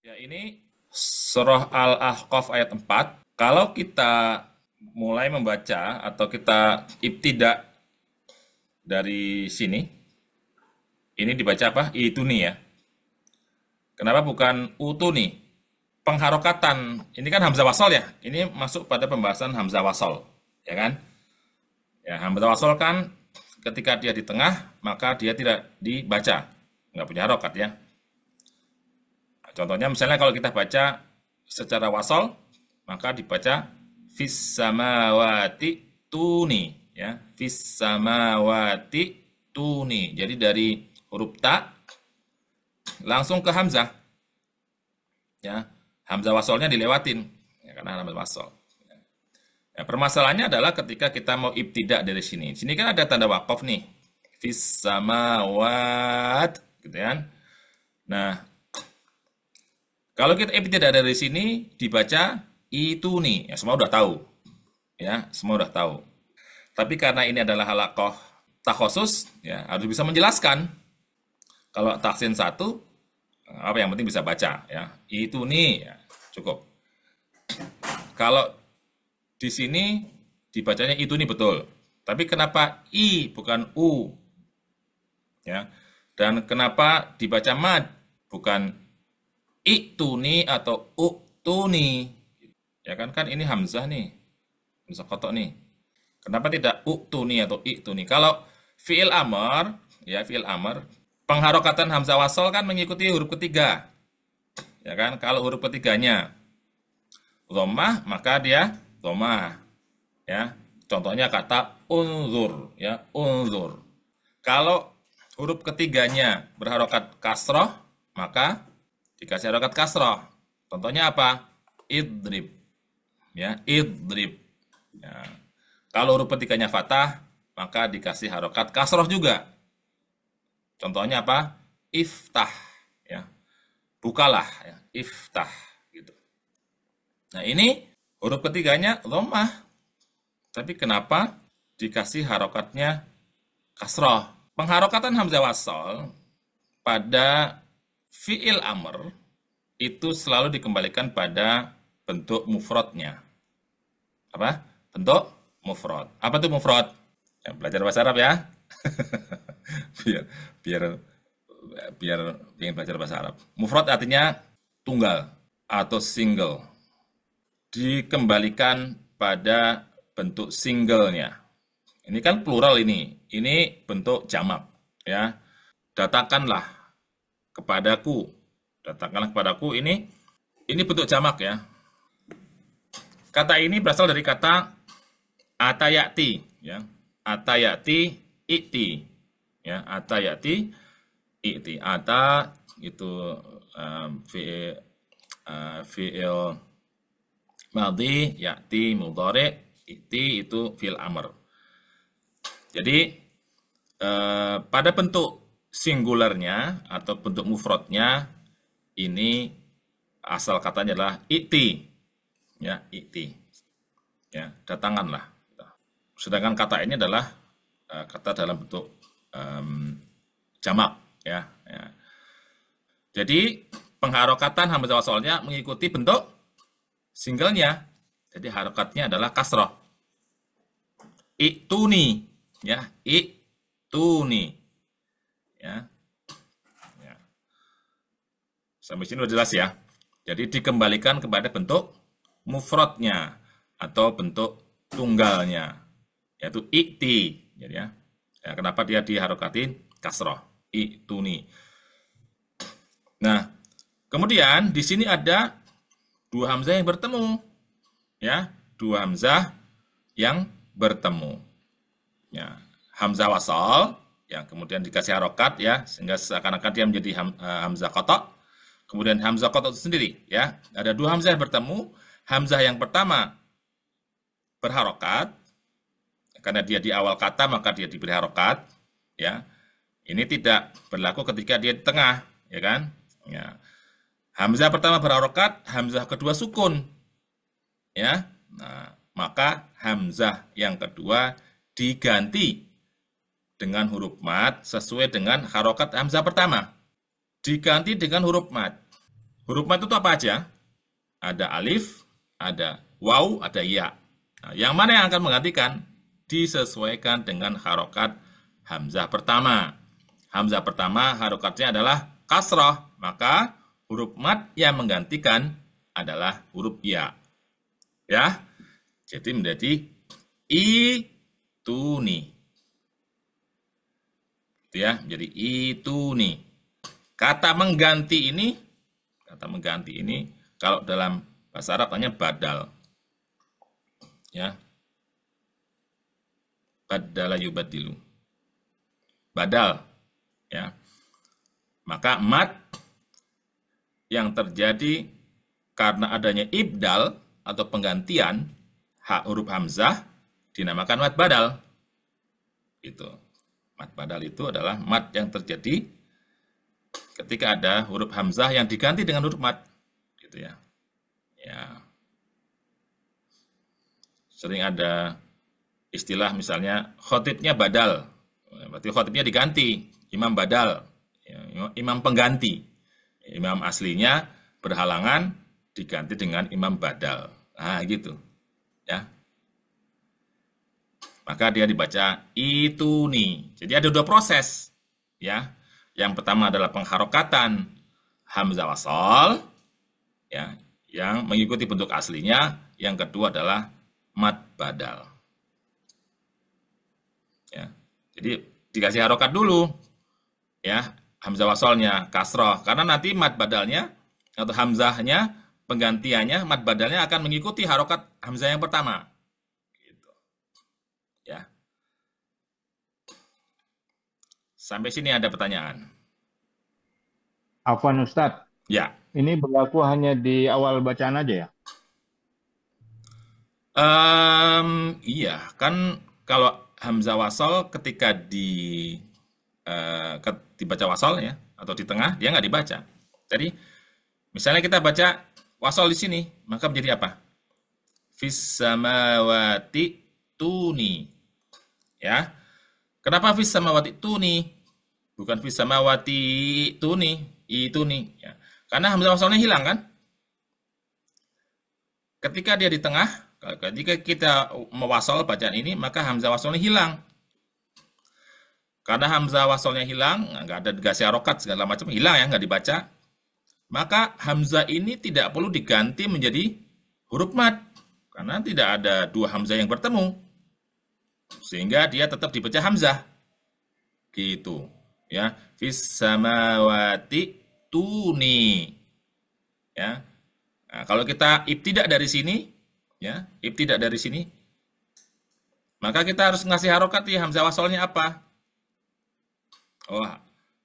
Ya, ini Surah Al-Ahqaf ayat 4. Kalau kita mulai membaca atau kita ibtidak dari sini, ini dibaca apa? Ituni ya. Kenapa bukan utuni? Pengharokatan. Ini kan hamzah wasol ya. Ini masuk pada pembahasan hamzah wasol, ya kan? Ya, hamzah wasol kan ketika dia di tengah, maka dia tidak dibaca. Nggak punya harokat ya. Contohnya misalnya kalau kita baca secara wasol, maka dibaca fis samawati tuni ya, fis samawati tuni. Jadi dari huruf ta langsung ke hamzah ya. Hamzah wasolnya dilewatin ya, karena hamzah wasol. Ya, permasalahannya adalah ketika kita mau ibtidak dari sini. Sini kan ada tanda wakaf nih. Fis samawat gitu kan. Nah, kalau kita ibtidak dari sini dibaca itu nih, ya semua udah tahu. Ya, semua udah tahu. Tapi karena ini adalah halaqah takhusus, ya harus bisa menjelaskan. Kalau taksin satu, apa yang penting bisa baca, ya. Itu nih, ya, cukup. Kalau di sini dibacanya itu nih betul. Tapi kenapa i bukan u? Ya. Dan kenapa dibaca mad bukan iktuni atau uktuni? Ya kan ini hamzah nih. Hamzah kotok nih. Kenapa tidak uktuni atau iktuni? Kalau fi'il amr, ya fi'il amr, pengharokatan hamzah wasol kan mengikuti huruf ketiga. Ya kan? Kalau huruf ketiganya dhammah, maka dia dhammah. Ya. Contohnya kata unzur, ya, unzur. Kalau huruf ketiganya berharokat kasroh, maka dikasih harokat kasroh. Contohnya apa? Idrib. Ya, idrib. Ya. Kalau huruf ketiganya fathah, maka dikasih harokat kasroh juga. Contohnya apa? Iftah. Ya. Bukalah. Ya. Iftah. Gitu. Nah ini huruf ketiganya dhammah. Tapi kenapa dikasih harokatnya kasroh? Pengharokatan hamzah wasol pada fi'il amr itu selalu dikembalikan pada bentuk mufradnya. Apa? Bentuk mufrad. Apa itu mufrad? Ya, belajar bahasa Arab ya. biar biar biar ingin belajar bahasa Arab. Mufrad artinya tunggal atau single. Dikembalikan pada bentuk singlenya. Ini kan plural ini. Ini bentuk jamak ya. Datangkanlah kepadaku. Datangkanlah kepadaku ini bentuk jamak ya. Kata ini berasal dari kata atayati ya. Atayati iti ya. Atayati iti. Ata itu fi'il madhi, ya'ti mudhari, iti itu fi'il amr. Jadi pada bentuk singularnya atau bentuk mufradnya ini asal katanya adalah iti. Ya, iti. Ya, datangkanlah. Sedangkan kata ini adalah kata dalam bentuk jamak ya, ya. Jadi pengharokatan hamzah wasolnya mengikuti bentuk singlenya. Jadi harokatnya adalah kasroh. Iktuni ya, iktuni ya. Ya. Sampai sini udah jelas ya. Jadi dikembalikan kepada bentuk mufradnya atau bentuk tunggalnya, yaitu ikti. Jadi ya, kenapa dia diharokatin kasroh? Iktuni. Nah, kemudian di sini ada dua hamzah yang bertemu, ya, dua hamzah yang bertemu. Ya, hamzah wasal yang kemudian dikasih harokat ya, sehingga seakan-akan dia menjadi hamzah kotok. Kemudian hamzah kotok itu sendiri, ya, ada dua hamzah yang bertemu. Hamzah yang pertama berharokat karena dia di awal kata maka dia diberi harokat, ya. Ini tidak berlaku ketika dia di tengah, ya kan? Ya. Hamzah pertama berharokat, hamzah kedua sukun, ya. Nah, maka hamzah yang kedua diganti dengan huruf mad sesuai dengan harokat hamzah pertama. Diganti dengan huruf mad. Huruf mat itu apa aja? Ada alif, ada waw, ada ya. Nah, yang mana yang akan menggantikan? Disesuaikan dengan harokat hamzah pertama. Hamzah pertama harokatnya adalah kasrah, maka huruf mat yang menggantikan adalah huruf ya. Ya, jadi menjadi ituni. Itu ya, menjadi ituni. Kata mengganti ini kalau dalam bahasa Arab namanya badal. Ya. Badala yubadilu. Badal, ya. Maka mat yang terjadi karena adanya ibdal atau penggantian huruf hamzah dinamakan mat badal. Itu. Mat badal itu adalah mat yang terjadi ketika ada huruf hamzah yang diganti dengan huruf mat, gitu ya. Ya. Sering ada istilah misalnya khotibnya badal, berarti khotibnya diganti, imam badal, ya, imam pengganti. Imam aslinya berhalangan diganti dengan imam badal. Nah, gitu. Ya. Maka dia dibaca ituni. Jadi ada dua proses, ya. Yang pertama adalah pengharokatan hamzah wasal, ya, yang mengikuti bentuk aslinya. Yang kedua adalah mat badal. Ya. Jadi dikasih harokat dulu, ya, hamzah wasolnya kasroh, karena nanti mat badalnya atau hamzahnya penggantiannya mat badalnya akan mengikuti harokat hamzah yang pertama. Gitu. Ya. Sampai sini ada pertanyaan? Afwan Ustadz, Ya. ini berlaku hanya di awal bacaan aja ya? Iya, kan kalau hamzah wasol ketika dibaca wasol ya atau di tengah dia nggak dibaca. Jadi misalnya kita baca wasol di sini, maka menjadi apa? Fis samawati tuni. Ya. Kenapa fis samawati tuni? Bukan fis samawati tuni, ituni ya. Karena hamzah wasolnya hilang kan? Ketika dia di tengah, ketika kita mewasol bacaan ini, maka hamzah wasolnya hilang. Karena hamzah wasolnya hilang, nggak ada dikasih harokat segala macam, hilang ya, nggak dibaca. Maka hamzah ini tidak perlu diganti menjadi huruf mat, karena tidak ada dua hamzah yang bertemu, sehingga dia tetap dibaca hamzah. Gitu, ya. Fis samawati tuni, ya. Nah, kalau kita ibtidak dari sini, ya, ibtidak dari sini, maka kita harus ngasih harokat ya, hamzah wasolnya apa? Oh,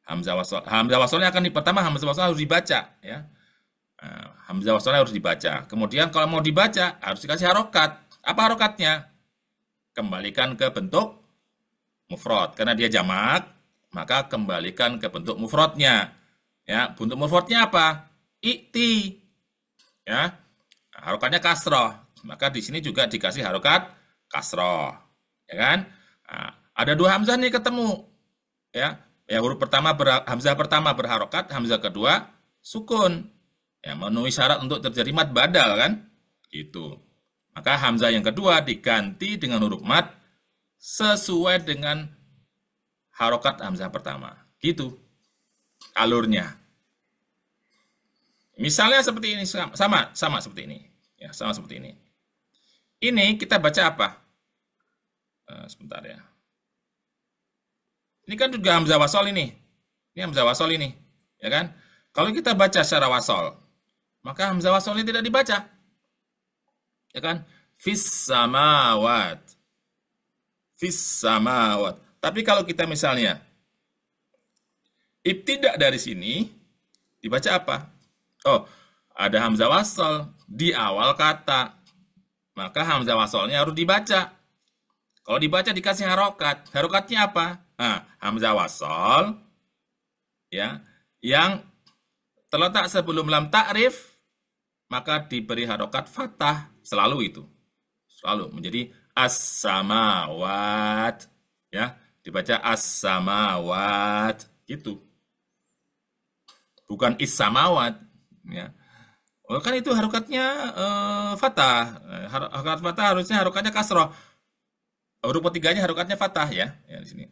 hamzah wasolnya akan pertama hamzah wasol harus dibaca, ya. Nah, hamzah wasolnya harus dibaca. Kemudian kalau mau dibaca harus dikasih harokat. Apa harokatnya? Kembalikan ke bentuk mufrad. Karena dia jamak, maka kembalikan ke bentuk mufradnya. Ya, bentuk mufradnya apa? I'ti. Ya, harokatnya kasroh, maka di sini juga dikasih harokat kasroh, ya kan? Nah, ada dua hamzah nih ketemu, ya. Ya huruf pertama hamzah pertama berharokat, hamzah kedua sukun, ya memenuhi syarat untuk terjadi mat badal kan? Gitu. Maka hamzah yang kedua diganti dengan huruf mat sesuai dengan harokat hamzah pertama. Gitu alurnya. Misalnya seperti ini, sama seperti ini. Ya, sama seperti ini. Ini kita baca apa? Sebentar ya. Ini kan juga hamzah wasol ini. Ini hamzah wasol ini, ya kan? Kalau kita baca secara wasol, maka hamzah wasol ini tidak dibaca. Ya kan? Fis samawat. Fis samawat. Tapi kalau kita misalnya ibtidak dari sini, dibaca apa? Oh, ada hamzah wasol di awal kata. Maka hamzah wasolnya harus dibaca. Kalau dibaca dikasih harokat. Harokatnya apa? Nah, hamzah wasol ya, yang terletak sebelum lam ta'rif, maka diberi harokat fathah. Selalu itu. Selalu menjadi as-samawat. Ya, dibaca as-samawat. Gitu. Bukan is-samawat. Ya. Oh, kan itu harokatnya fathah. Harokat fathah harusnya harokatnya kasroh. Huruf ketiganya harokatnya fathah ya. Ya di sini.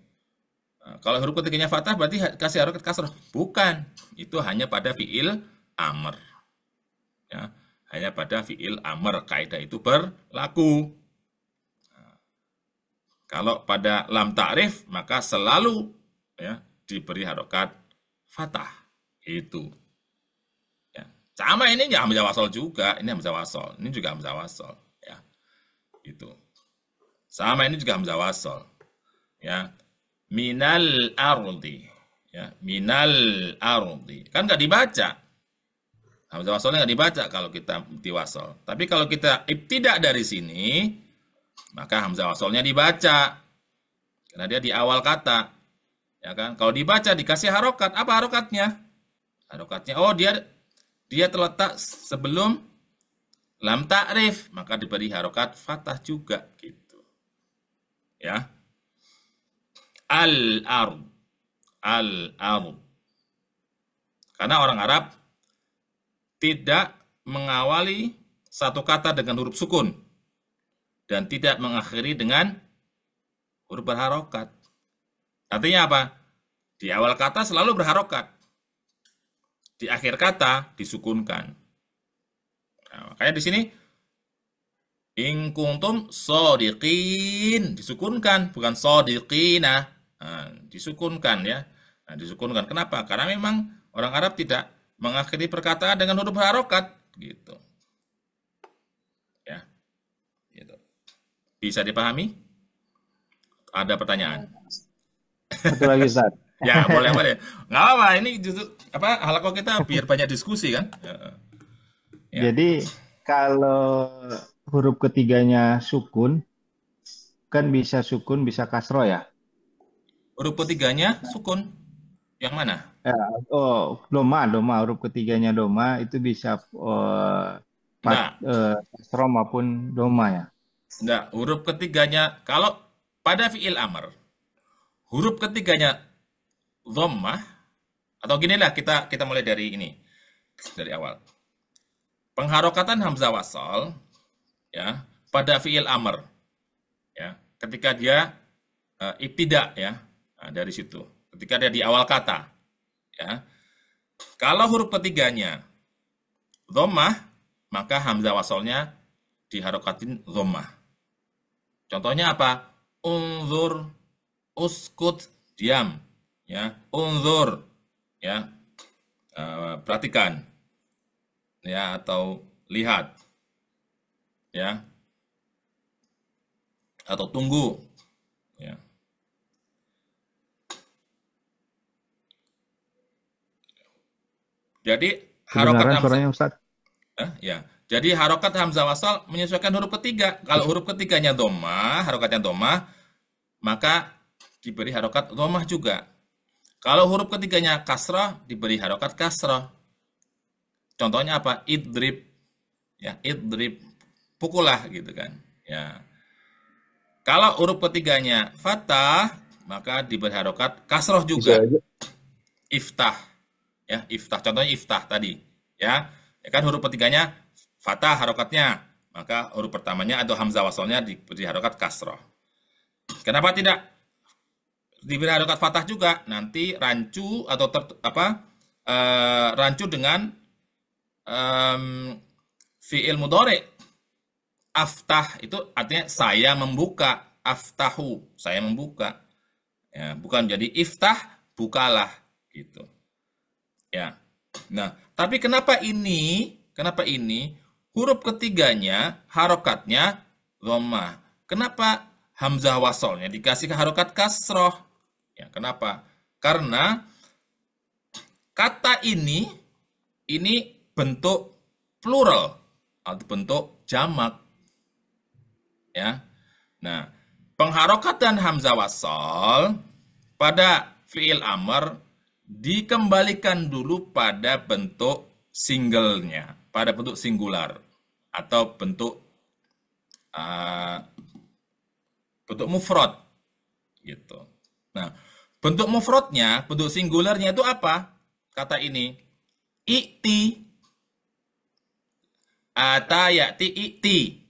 Nah, kalau huruf ketiganya fathah berarti kasih harokat kasroh. Bukan. Itu hanya pada fiil amr. Ya. Hanya pada fiil amr. Kaidah itu berlaku. Kalau pada lam ta'rif maka selalu ya diberi harokat fathah. Itu. Ya. Sama ini ya hamzah wasol juga. Ini hamzah wasol. Ini juga hamzah wasol. Ya. Itu. Sama ini juga hamzah wasol. Ya. Minal ardi. Ya. Minal ardi. Kan nggak dibaca. Hamzah wasolnya nggak dibaca kalau kita ibtiwasol. Tapi kalau kita ibtidak dari sini, maka hamzah wasolnya dibaca. Karena dia di awal kata. Ya kan? Kalau dibaca dikasih harokat. Apa harokatnya? Harokatnya, oh dia terletak sebelum lam ta'rif. Maka diberi harokat fathah juga. Gitu. Ya. Al-ard. Al-ard. Karena orang Arab tidak mengawali satu kata dengan huruf sukun. Dan tidak mengakhiri dengan huruf berharokat. Artinya apa? Di awal kata selalu berharokat. Di akhir kata disukunkan. Nah, makanya di sini in kuntum shodiqin disukunkan, bukan shodiqina. Nah, disukunkan ya. Nah, disukunkan. Kenapa? Karena memang orang Arab tidak mengakhiri perkataan dengan huruf berharokat gitu. Ya. Gitu. Bisa dipahami? Ada pertanyaan? Satu lagi Ustaz. Ya, boleh, boleh. Nggak apa-apa, ini justru apa halaqah kita biar banyak diskusi kan? Ya. Jadi kalau huruf ketiganya sukun, kan bisa sukun, bisa kasro ya. Huruf ketiganya sukun. Yang mana? Ya, oh, doma, huruf ketiganya doma itu bisa Enggak, kasro maupun doma ya. enggak. Huruf ketiganya kalau pada fiil amr, huruf ketiganya dhammah atau ginilah kita mulai dari ini, dari awal. Pengharokatan hamzah wasal ya pada fiil amr ya ketika dia ibtidak ya. Nah, dari situ ketika dia di awal kata ya, kalau huruf ketiganya dhammah maka hamzah wasalnya diharokatin dhammah. Contohnya apa? Unzur, uskut, diam ya. Unzur ya, perhatikan ya, atau lihat ya, atau tunggu ya. Jadi harokat Kedengaran hamzah suaranya Ustaz? ya. Jadi harokat hamzah wasal menyesuaikan huruf ketiga. Kalau huruf ketiganya dhammah, harokatnya dhammah, maka diberi harokat dhammah juga. Kalau huruf ketiganya kasrah, diberi harokat kasrah. Contohnya apa? Idrib ya, idrib, pukullah gitu kan ya. Kalau huruf ketiganya fathah, maka diberi harokat kasroh Bisa juga. aja. Iftah ya, iftah, contohnya iftah tadi ya. Ya kan huruf ketiganya fathah harokatnya, maka huruf pertamanya atau hamzah wasalnya diberi harokat kasroh. Kenapa tidak diberi harokat fathah juga? Nanti rancu atau rancu dengan fiil mudhari. Aftah itu artinya saya membuka. Aftahu, saya membuka. Ya, bukan jadi iftah, bukalah gitu. Ya. Nah, tapi kenapa ini? Kenapa ini huruf ketiganya harokatnya dhammah? Kenapa hamzah wasalnya dikasih ke harokat kasroh? Ya, kenapa? Karena kata ini bentuk plural atau bentuk jamak. Ya. Nah, pengharokatan hamzah wasal pada fiil amr dikembalikan dulu pada bentuk singlenya, pada bentuk singular atau bentuk mufrad gitu. Nah, bentuk mufradnya, bentuk singularnya itu apa? Kata ini, i'ti. ata ya'ti i'ti.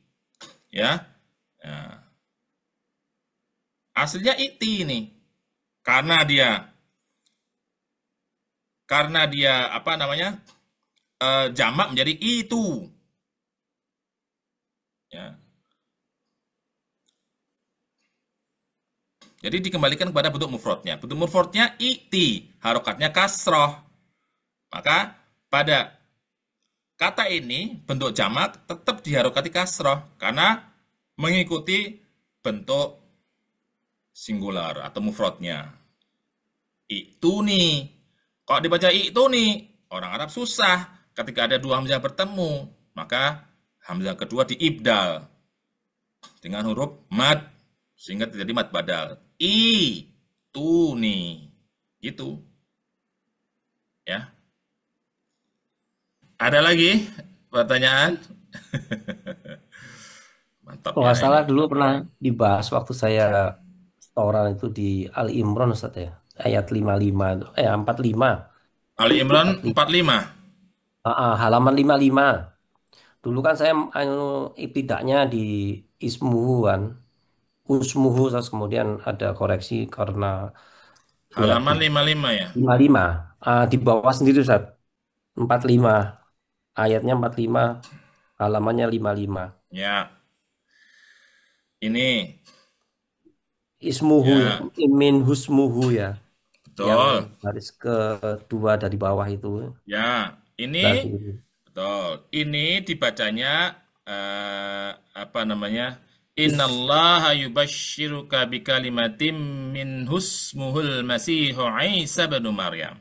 Ya. Nah, aslinya i'ti ini. Karena dia apa namanya? Jamak menjadi itu. Ya. Jadi dikembalikan kepada bentuk mufradnya. Bentuk mufradnya i'ti, harokatnya kasroh. Maka pada kata ini bentuk jamak tetap diharokati kasroh karena mengikuti bentuk singular atau mufradnya. Itu nih. Kalau dibaca itu nih, orang Arab susah. Ketika ada dua hamzah bertemu, maka hamzah kedua diibdal dengan huruf mad sehingga terjadi mad badal. Itu nih. Gitu. Ya. Ada lagi pertanyaan? Mantap Kalau ya nggak salah ini. dulu pernah dibahas waktu saya setoran itu di Ali Imran Ustaz ya. Ayat 55 itu. 45. Ali Imran 45. 45. Halaman 55. Dulu kan saya ibtidaknya di ismuhu kan. Usmuhu terus kemudian ada koreksi karena ya Halaman 55 ya. 55. Di bawah sendiri Ustaz. 45. Ayatnya 45, halamannya 55. Ya, ini. Ismuhu ya, Ya, min husmuhu ya. Yang betul. baris kedua dari bawah itu. Ya, Sebelah ini kiri. betul. Ini dibacanya apa namanya? Is, Innallaha yubashshiruka bikalimatim min husmuhul masihu Isa bin Maryam.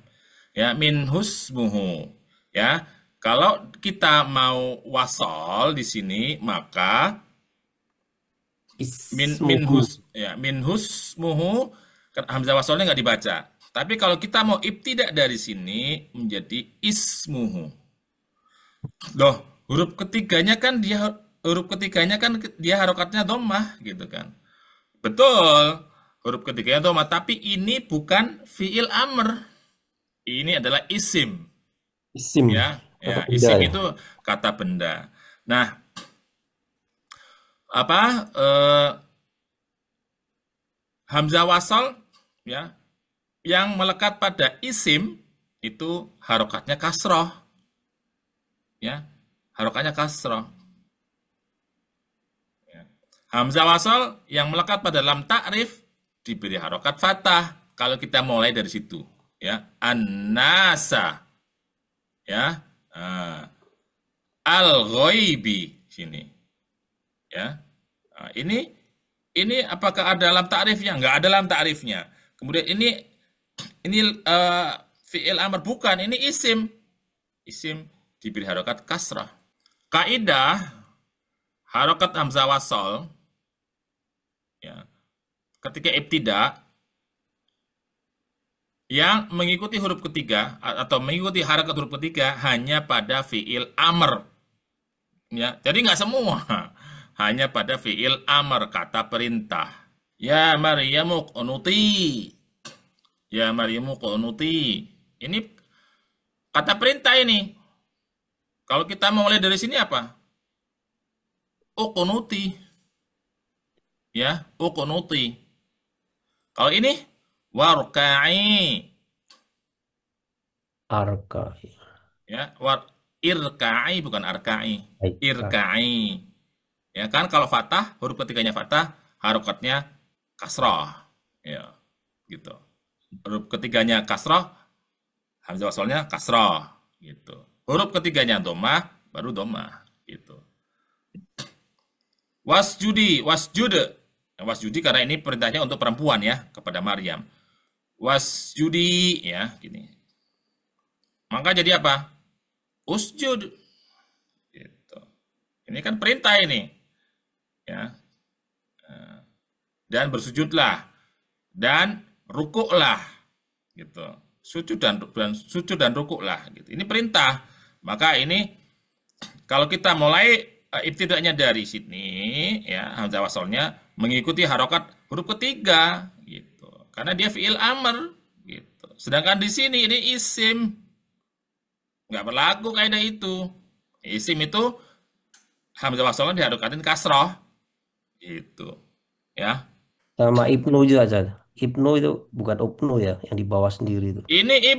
Ya, min husmuhu. Ya, kalau kita mau wasol di sini maka ismuhu. min husmuhu hamzah wasolnya nggak dibaca. Tapi kalau kita mau ibtidak dari sini menjadi ismuhu. Loh, huruf ketiganya kan dia harokatnya dhammah gitu kan. Betul. Huruf ketiganya dhammah, tapi ini bukan fiil amr. Ini adalah isim, Isim. ya. Kata Ya, benda isim ya. itu kata benda. Nah, apa hamzah wasal ya yang melekat pada isim itu harokatnya kasroh, ya, harokatnya kasroh. Ya. Hamzah wasal yang melekat pada lam ta'rif diberi harokat fathah. Kalau kita mulai dari situ, ya, an-nasa, ya, al-ghaibi sini, ya. Nah, ini apakah ada lam ta'rifnya? Nggak ada lam ta'rifnya. Kemudian ini fi'il amr bukan, ini isim. Isim diberi harokat kasrah. Kaidah harokat hamzah wasol ya, ketika ibtida yang mengikuti huruf ketiga atau mengikuti harokat huruf ketiga hanya pada fi'il amr. Ya, jadi nggak semua. Hanya pada fi'il amr, kata perintah. Ya Maryamu qunuti. Ya Maryamu qunuti. Ini kata perintah ini. Kalau kita mau mulai dari sini apa? Uqunuti. Ya, uqunuti. Kalau ini warka'i. Arka. Ya, irka'i bukan arka'i. Baik. Irka'i. Ya kan kalau fathah, huruf ketiganya fathah, harokatnya kasrah. Ya, gitu. Huruf ketiganya kasrah, hamzah wasalnya kasrah, gitu. Huruf ketiganya dhammah, baru dhammah, gitu. Wasjud. Nah, wasjudi karena ini perintahnya untuk perempuan ya, kepada Maryam. Wasjudi ya, gini. Maka jadi apa? Usjud. Gitu. Ini kan perintah ini. Ya. Dan bersujudlah dan rukuklah gitu. Sujud dan rukuklah gitu. Ini perintah. Maka ini kalau kita mulai ibtidaknya dari sini ya, hamzah wasalnya mengikuti harokat huruf ketiga gitu. Karena dia fiil amr gitu. Sedangkan di sini ini isim. Nggak berlaku kaidah itu. Isim itu hamzah wasalnya diharokatin kasroh gitu ya. Sama Ibnu juga aja. Ibnu itu bukan Ubnu ya, yang di bawah sendiri itu. Ini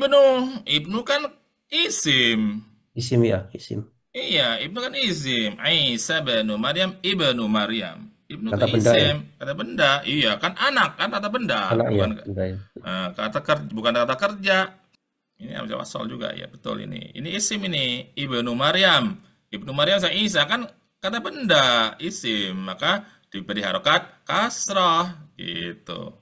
ibnu kan isim. Isim ya, isim. Iya, ibnu kan isim. Isa benu Maryam ibnu Maryam. Ibnu itu Kata benda ya, isim, kata benda. Iya, kan anak kan kata benda, anak ya, bukan benda ya. kata kerja, bukan kata kerja. Ini hamzah wasal juga ya, betul ini. Ini isim ini, ibnu Maryam. Ibnu Maryam sama Isa kan kata benda, isim, maka diberi harokat kasrah gitu.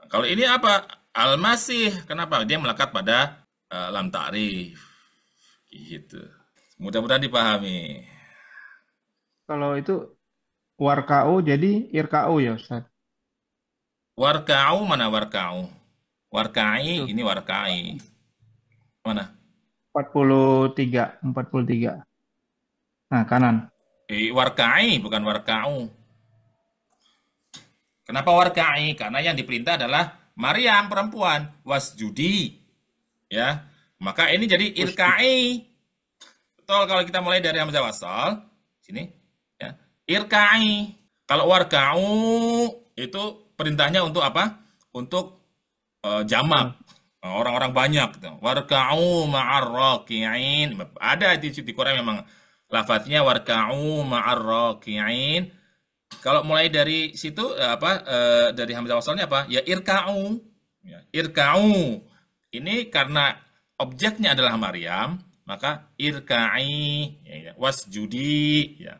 Kalau ini apa? Al-Masih. Kenapa? Dia melekat pada lam ta'rif. Gitu. Mudah-mudahan dipahami. Kalau itu warka'u jadi irka'u ya Ustaz. Warka'u mana warka'u? Itu Warka'i, ini warka'i. Mana? 43. Nah, kanan. Warka'i, bukan warka'u. Kenapa warka'i? Karena yang diperintah adalah Maryam, perempuan. Wasjudi. Ya. Maka ini jadi irka'i. Betul, kalau kita mulai dari hamzah wasal. Sini. Ya. Irka'i. Kalau warka'u itu perintahnya untuk apa? Untuk jamak. Orang-orang banyak. Gitu. Warka'u ma'ar raki'in. Ada di Quran memang lafadznya warka'u ma'ar raki'in. Kalau mulai dari situ dari hamzah wasalnya apa? Ya irka'u. Ya, irka'u. Ini karena objeknya adalah Maryam, maka irka'i ya, wasjudi ya.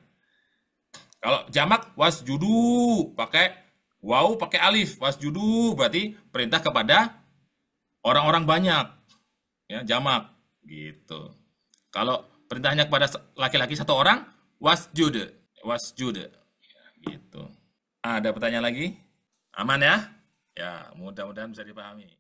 Kalau jamak wasjudu pakai waw pakai alif, wasjudu berarti perintah kepada orang-orang banyak. Ya, jamak gitu. Kalau perintahnya kepada laki-laki satu orang, wasjud. Wasjud. Gitu. Ada pertanyaan lagi? Aman ya? Ya, mudah-mudahan bisa dipahami.